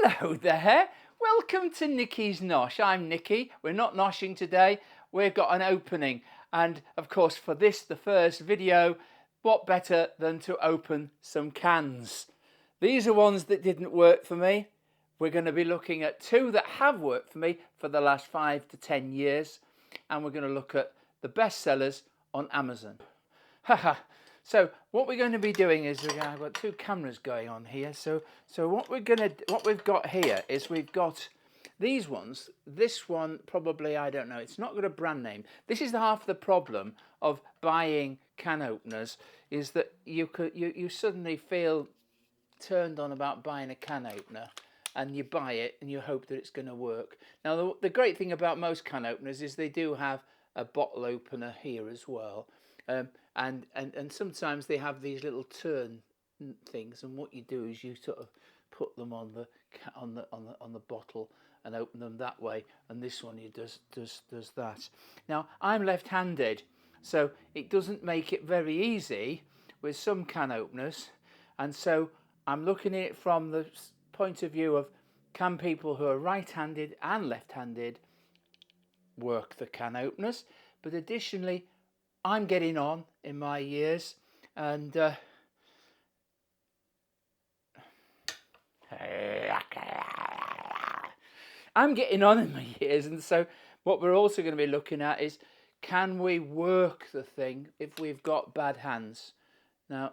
Hello there, welcome to Nikki's Nosh. I'm Nikki. We're not noshing today, we've got an opening, and of course for this, the first video, what better than to open some cans. These are ones that didn't work for me. We're going to be looking at two that have worked for me for the last 5 to 10 years, and we're going to look at the best sellers on Amazon. Haha. So what we're going to be doing is I've got two cameras going on here. So what we've got here is we've got these ones. This one probably, I don't know, it's not got a brand name. This is half the problem of buying can openers, is that you suddenly feel turned on about buying a can opener, and you buy it and you hope that it's going to work. Now the great thing about most can openers is they do have a bottle opener here as well. And sometimes they have these little turn things, and what you do is you sort of put them on the bottle and open them that way, and this one does that. Now I'm left-handed, so it doesn't make it very easy with some can openers, and so I'm looking at it from the point of view of, can people who are right-handed and left-handed work the can openers? But additionally, I'm getting on in my years, and I'm getting on in my years, and so what we're also going to be looking at is, can we work the thing if we've got bad hands? Now,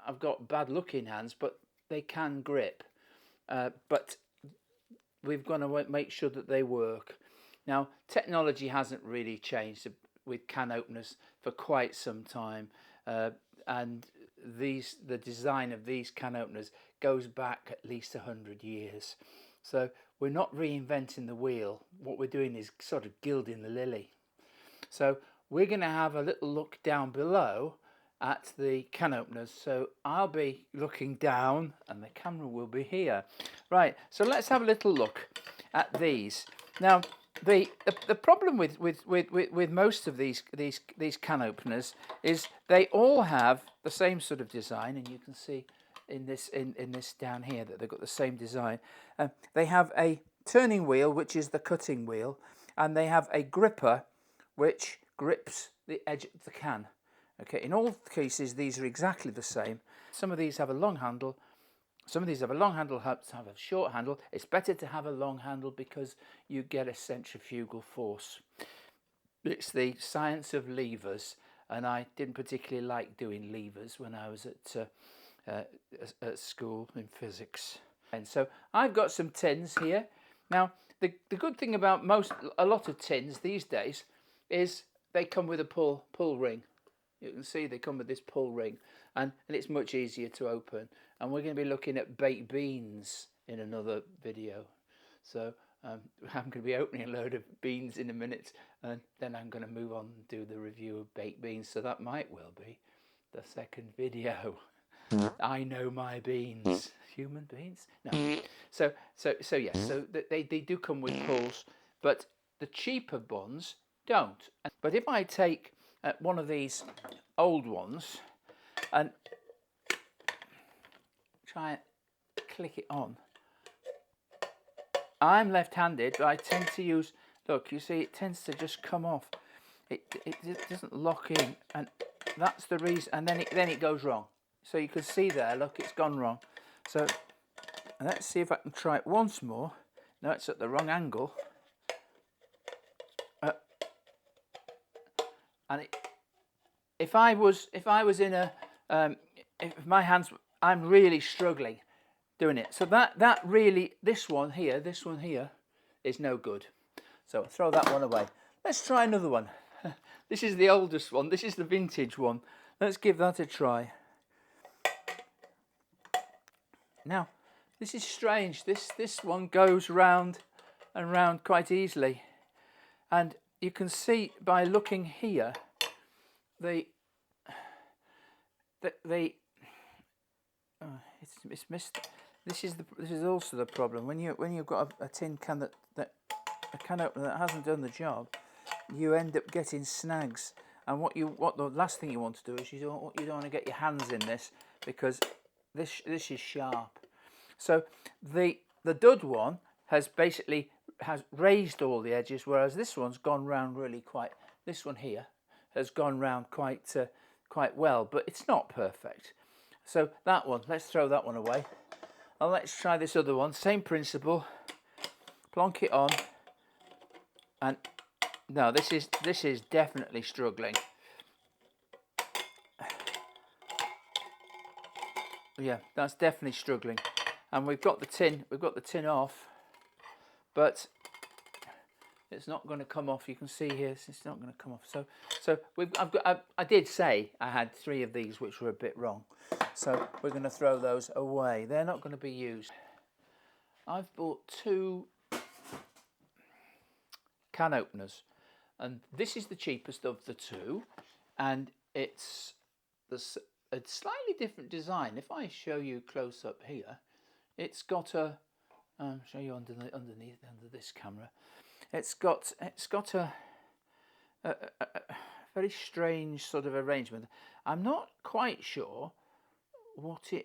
I've got bad looking hands, but they can grip, but we've got to make sure that they work. Now, technology hasn't really changed with can openers for quite some time, and the design of these can openers goes back at least 100 years. So we're not reinventing the wheel. What we're doing is sort of gilding the lily. So we're going to have a little look down below at the can openers. So I'll be looking down and the camera will be here. Right, so let's have a little look at these. Now, the problem with most of these can openers is they all have the same sort of design, and you can see in this down here that they've got the same design. They have a turning wheel, which is the cutting wheel, and they have a gripper which grips the edge of the can. Okay, in all cases these are exactly the same. Some of these have a long handle. Some of these have a long handle, have a short handle. It's better to have a long handle because you get a centrifugal force. It's the science of levers, and I didn't particularly like doing levers when I was at school in physics. And so I've got some tins here. Now, the good thing about a lot of tins these days is they come with a pull ring. You can see they come with this pull ring, and it's much easier to open. And we're going to be looking at baked beans in another video. So I'm going to be opening a load of beans in a minute, and then I'm going to move on and do the review of baked beans. So that might well be the second video. I know my beans. Human beans? No. So yes. So they do come with pulls, but the cheaper ones don't. But if I take one of these old ones and try and click it on, I'm left-handed, but I tend to use, look, you see it tends to just come off. It doesn't lock in, and that's the reason. And then it goes wrong. So you can see there, look, it's gone wrong. So let's see if I can try it once more. No, it's at the wrong angle. And if I was in a if my hands, I'm really struggling doing it. So that really, this one here is no good. So throw that one away. Let's try another one. This is the oldest one. This is the vintage one. Let's give that a try. Now, this is strange. This one goes round and round quite easily, and you can see by looking here, it's missed. This is also the problem when you've got a tin can that a can opener that hasn't done the job. You end up getting snags, and what the last thing you want to do is you don't want to get your hands in this, because this is sharp. So the the dud one has raised all the edges, whereas this one's gone round really quite. This one here has gone round quite well, but it's not perfect. So that one, let's throw that one away, and let's try this other one. Same principle. Plonk it on, and no, this is definitely struggling. Yeah, that's definitely struggling, and we've got the tin off, but it's not going to come off. You can see here, it's not going to come off. So I did say I had 3 of these which were a bit wrong, so we're going to throw those away. They're not going to be used. I've bought 2 can openers, and this is the cheapest of the 2, and it's a slightly different design. If I show you close up here, it's got a show you underneath under this camera. It's got a very strange sort of arrangement. I'm not quite sure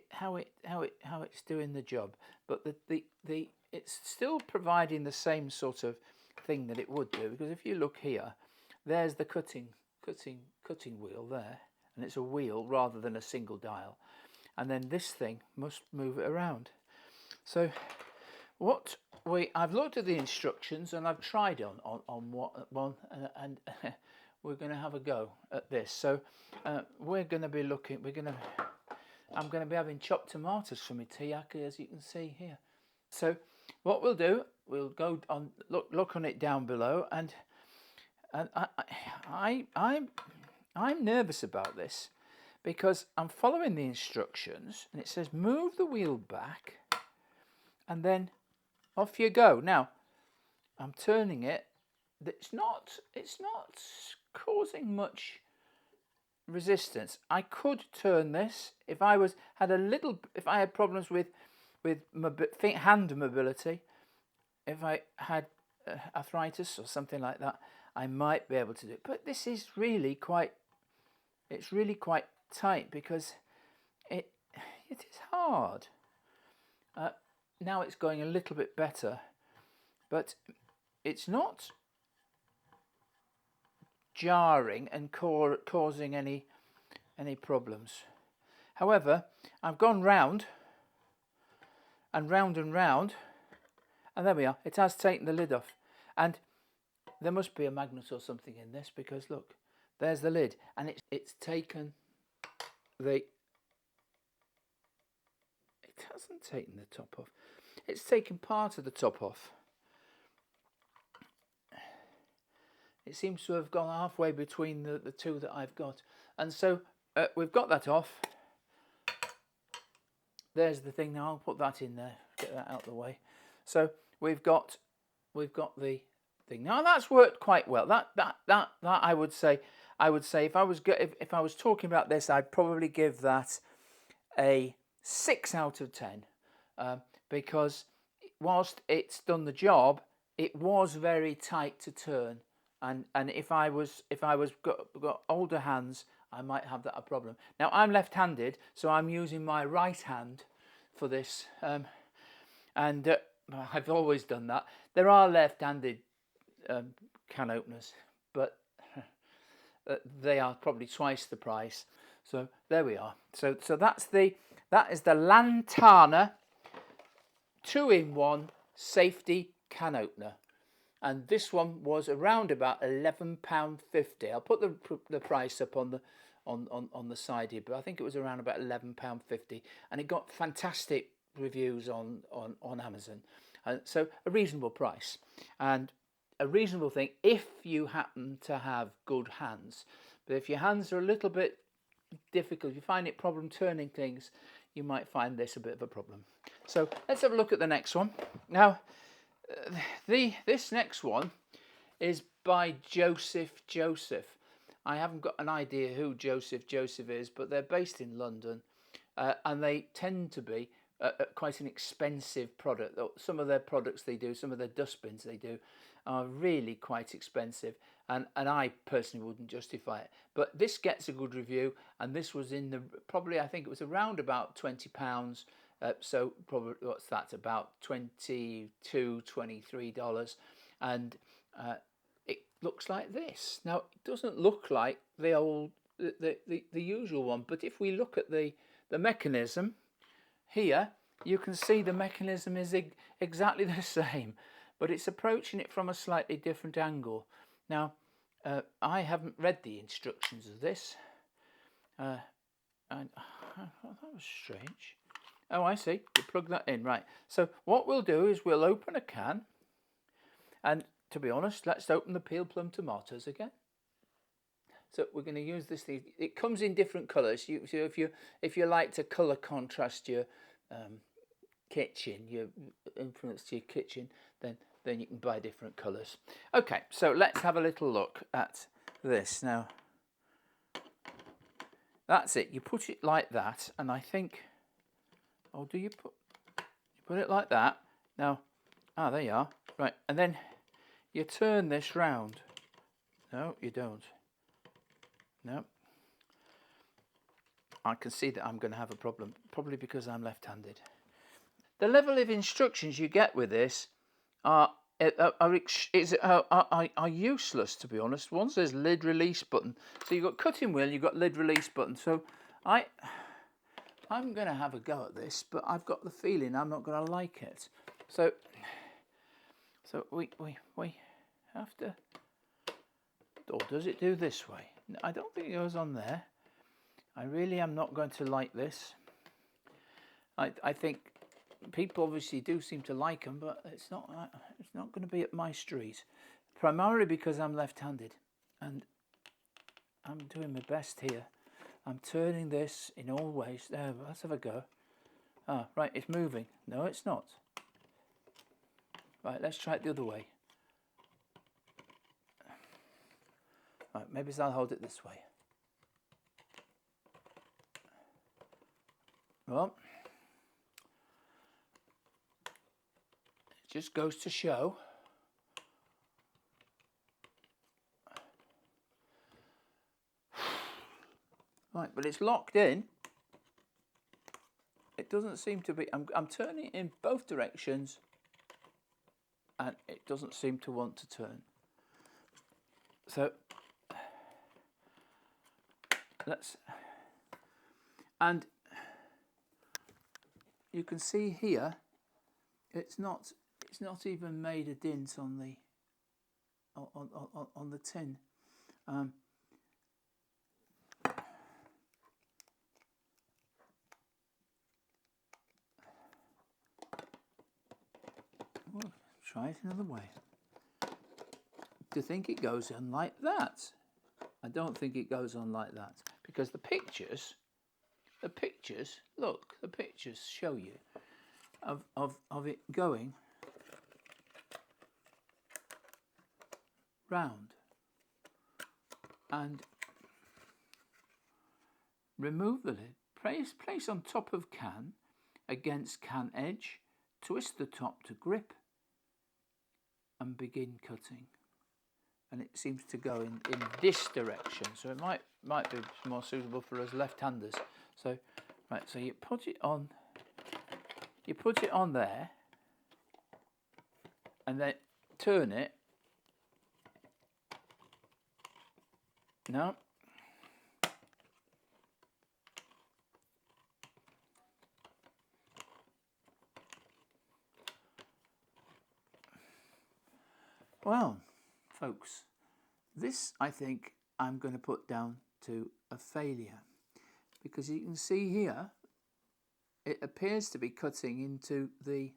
how it's doing the job, but it's still providing the same sort of thing that it would do, because if you look here, there's the cutting wheel there, and it's a wheel rather than a single dial, and then this thing must move it around. So I've looked at the instructions, and I've tried on one, and we're going to have a go at this. So we're going to be looking. I'm going to be having chopped tomatoes for my tea, as you can see here. So what we'll do, we'll go on look on it down below, and I'm nervous about this, because I'm following the instructions, and it says move the wheel back, and then off you go. Now I'm turning it. It's not causing much resistance. I could turn this if I had problems with hand mobility. If I had arthritis or something like that, I might be able to do it. But this is really quite tight, because it is hard. Now it's going a little bit better, but it's not jarring and causing any problems. However, I've gone round and round and round, and there we are. It has taken the lid off, and there must be a magnet or something in this, because look, there's the lid, and it's taken it hasn't taken the top off. It's taken part of the top off. It seems to have gone halfway between the 2 that I've got, and so we've got that off. There's the thing. Now I'll put that in there, get that out of the way. So we've got the thing. Now that's worked quite well. That I would say if I was talking about this, I'd probably give that a 6 out of 10, because whilst it's done the job, it was very tight to turn, and if I got older hands, I might have that a problem. Now I'm left-handed, so I'm using my right hand for this, and I've always done that. There are left-handed can openers, but they are probably twice the price. So there we are. So that is the Lantana 2-in-1 safety can opener, and this one was around about £11.50. I'll put the price up on the side here, but I think it was around about £11.50, and it got fantastic reviews on Amazon. So a reasonable price, and a reasonable thing if you happen to have good hands. But if your hands are a little bit difficult, if you find it problem turning things, you might find this a bit of a problem. So let's have a look at the next one. Now this next one is by Joseph. I haven't got an idea who Joseph is, but they're based in London, and they tend to be quite an expensive product. Some of their products they do, some of their dustbins they do, are really quite expensive, and I personally wouldn't justify it. But this gets a good review, and this was in the probably, I think it was around about £20 So probably, what's that, about $22, $23, and it looks like this. Now it doesn't look like the old the usual one, but if we look at the mechanism here, you can see the mechanism is exactly the same, but it's approaching it from a slightly different angle. Now I haven't read the instructions of this. And that was strange. Oh, I see. You plug that in, right. So what we'll do is we'll open a can, and to be honest, let's open the peeled plum tomatoes again. So we're going to use this. It comes in different colours. So if you like to colour contrast your kitchen, your influence to your kitchen, then you can buy different colours. Okay, so let's have a little look at this now. That's it. You put it like that, and I think. Oh, do you put it like that? Now, there you are. Right, and then you turn this round. No, you don't. No. I can see that I'm going to have a problem, probably because I'm left-handed. The level of instructions you get with this are useless, to be honest. One says lid release button. So you've got cutting wheel, you've got lid release button. So I'm going to have a go at this, but I've got the feeling I'm not going to like it. So we have to. Or does it do this way? I don't think it goes on there. I really am not going to like this. I think people obviously do seem to like them, but it's not going to be up my street. Primarily because I'm left-handed, and I'm doing my best here. I'm turning this in all ways. There, let's have a go. Right, it's moving. No, it's not. Right, let's try it the other way. Right, maybe I'll hold it this way. Well, it just goes to show. Right, but it's locked in. It doesn't seem to be. I'm turning it in both directions, and it doesn't seem to want to turn. So and you can see here, it's not even made a dint on the tin. Well, try it another way. Do you think it goes on like that? I don't think it goes on like that, because the pictures, look, the pictures show you of it going round and remove the lid. Place on top of can, against can edge, twist the top to grip, and begin cutting. And it seems to go in this direction, so it might be more suitable for us left-handers. So right, so you put it on there, and then turn it. No. Well, folks, this I think I'm going to put down to a failure, because you can see here it appears to be cutting into the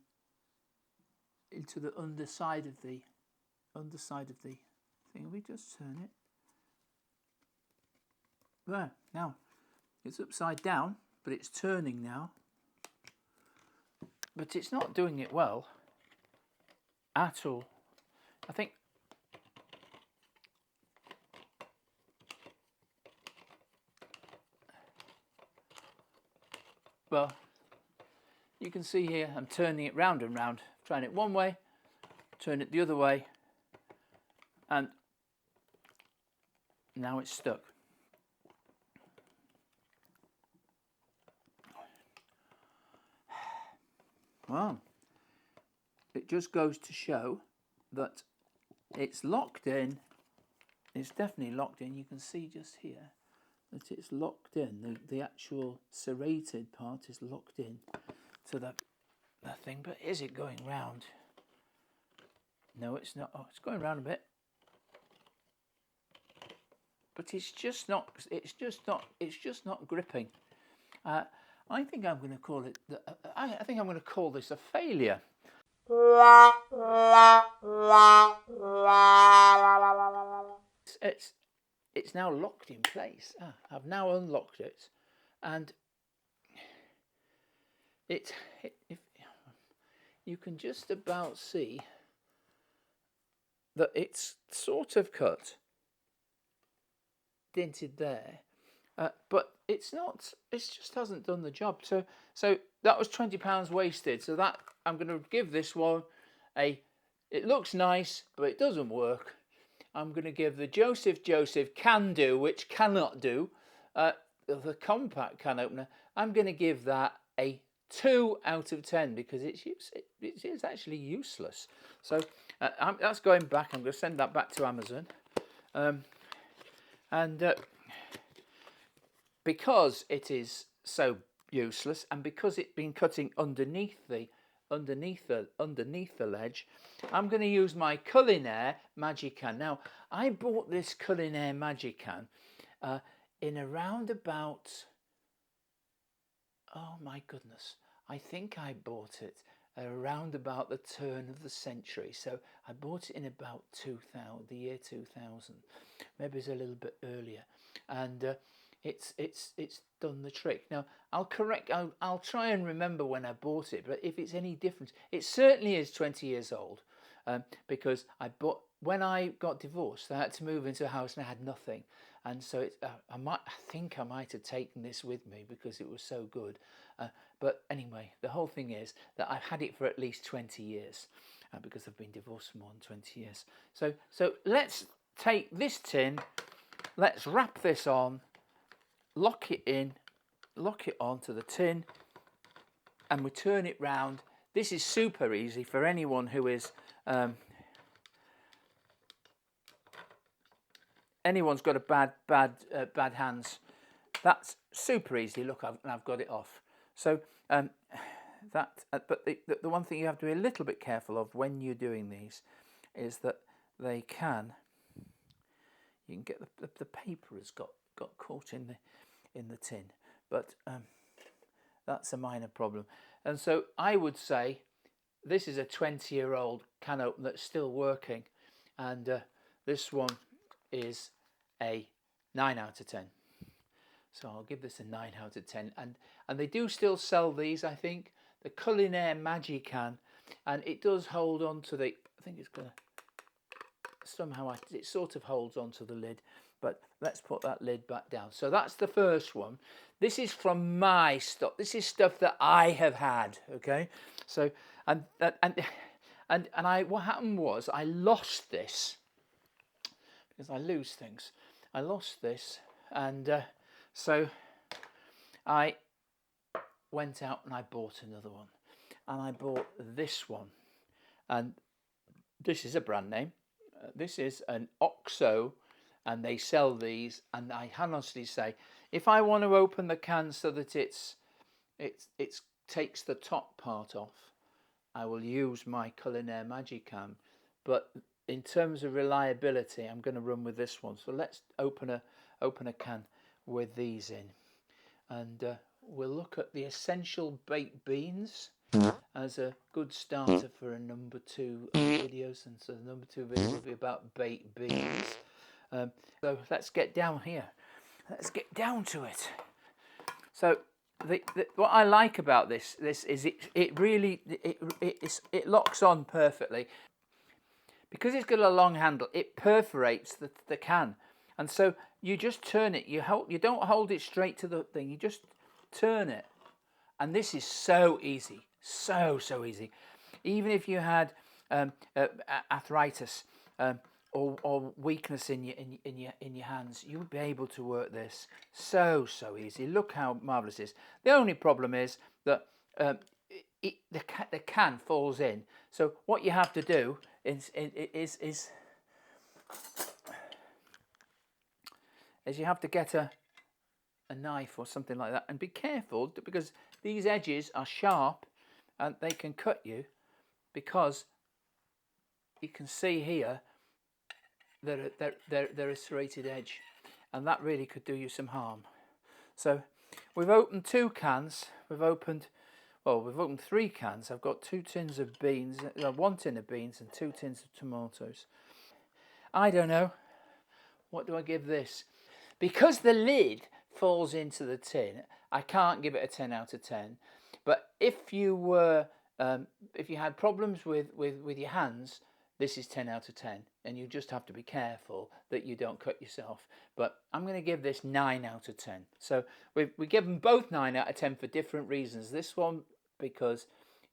underside of the thing. We just turn it there. Now it's upside down, but it's turning now, but it's not doing it well at all. I think well, you can see here I'm turning it round and round, trying it one way, turn it the other way, and now it's stuck. Well, it just goes to show that it's locked in. It's definitely locked in. You can see just here that it's locked in. The actual serrated part is locked in to the thing. But is it going round? No, it's not. Oh, it's going round a bit. But it's just not. It's just not. It's just not gripping. I think I'm going to call it. I think I'm going to call this a failure. It's now locked in place. I've now unlocked it, and if you can just about see that it's sort of cut, dented there, but it's not. It just hasn't done the job. So that was £20 wasted. So that I'm going to give this one a. It looks nice, but it doesn't work. I'm going to give the Joseph Can Do, which cannot do, the compact can opener. I'm going to give that a 2 out of 10 because it is actually useless. So that's going back. I'm going to send that back to Amazon, and because it is so useless, and because it's been cutting underneath the ledge, I'm going to use my Culinaire Magican. Now, I bought this Culinaire Magican in around about, oh my goodness, I think I bought it around about the turn of the century. So I bought it in about 2000, the year 2000, maybe it's a little bit earlier, and it's done the trick. Now I'll try and remember when I bought it, but if it's any different, it certainly is 20 years old, because when I got divorced, I had to move into a house and I had nothing, and so I think I might have taken this with me because it was so good. But anyway, the whole thing is that I've had it for at least 20 years because I've been divorced for more than 20 years. So let's take this tin, let's wrap this on, lock it onto the tin, and we turn it round. This is super easy for anyone who is anyone's got a bad hands. That's super easy. Look, I've got it off. So but the one thing you have to be a little bit careful of when you're doing these is that you can get the paper has got caught in the tin, but that's a minor problem. And so I would say this is a 20-year-old can opener that's still working, and this one is a 9 out of 10. So I'll give this a 9 out of 10. And they do still sell these, I think, the Culinaire Magican, and it does hold on to the. I think it's gonna somehow. It sort of holds onto the lid, but let's put that lid back down. So that's the first one. This is from my stock. This is stuff that I have had. Okay, so and what happened was I lost this because I lose things. I lost this, and so I went out and I bought another one, and I bought this one, and this is a brand name. This is an OXO, and they sell these, and I honestly say, if I want to open the can so that it takes the top part off, I will use my Culinaire Magican. But in terms of reliability, I'm going to run with this one. So let's open a can with these in, and we'll look at the essential baked beans as a good starter for a number 2 videos, and so the number 2 video will be about baked beans. So let's get down here. Let's get down to it. So what I like about this is it really locks on perfectly. Because it's got a long handle, it perforates the can, and so you just turn it. You don't hold it straight to the thing. You just turn it, and this is so easy, so easy. Even if you had arthritis or weakness in your hands, you would be able to work this so easy. Look how marvelous it is. The only problem is that the can falls in. So what you have to do is you have to get a knife or something like that, and be careful, because these edges are sharp and they can cut you, because you can see here they're a serrated edge, and that really could do you some harm. So we've opened 2 cans. We've opened 3 cans. I've got 2 tins of beans, 1 tin of beans and 2 tins of tomatoes. I don't know, what do I give this? Because the lid falls into the tin, I can't give it a 10 out of 10. But if you had problems with your hands, this is 10 out of 10, and you just have to be careful that you don't cut yourself. But I'm going to give this 9 out of 10. So we give them both 9 out of 10 for different reasons. This one because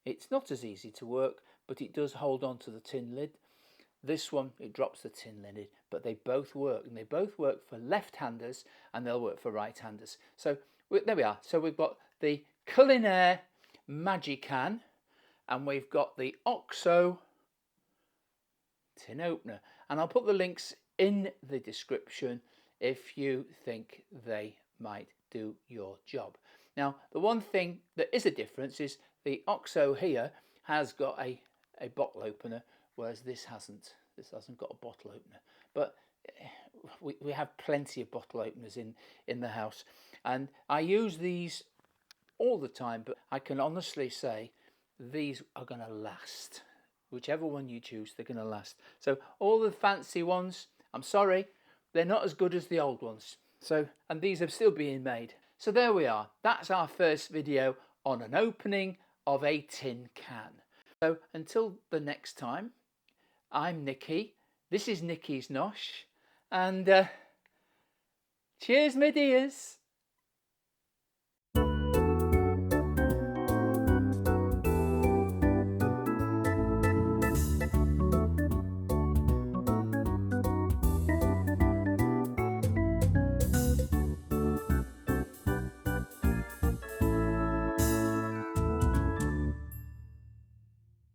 it's not as easy to work, but it does hold on to the tin lid. This one, it drops the tin lid, but they both work, and they both work for left-handers, and they'll work for right-handers. So there we are. So we've got the Culinaire Magican, and we've got the OXO tin opener, and I'll put the links in the description if you think they might do your job. Now, the one thing that is a difference is the OXO here has got a bottle opener, whereas this hasn't. This hasn't got a bottle opener. But we have plenty of bottle openers in the house, and I use these all the time, but I can honestly say these are going to last. Whichever one you choose, they're going to last. So all the fancy ones, I'm sorry, they're not as good as the old ones. So, and these are still being made. So there we are. That's our first video on an opening of a tin can. So until the next time, I'm Nikki. This is Nikki's Nosh. And cheers, my dears.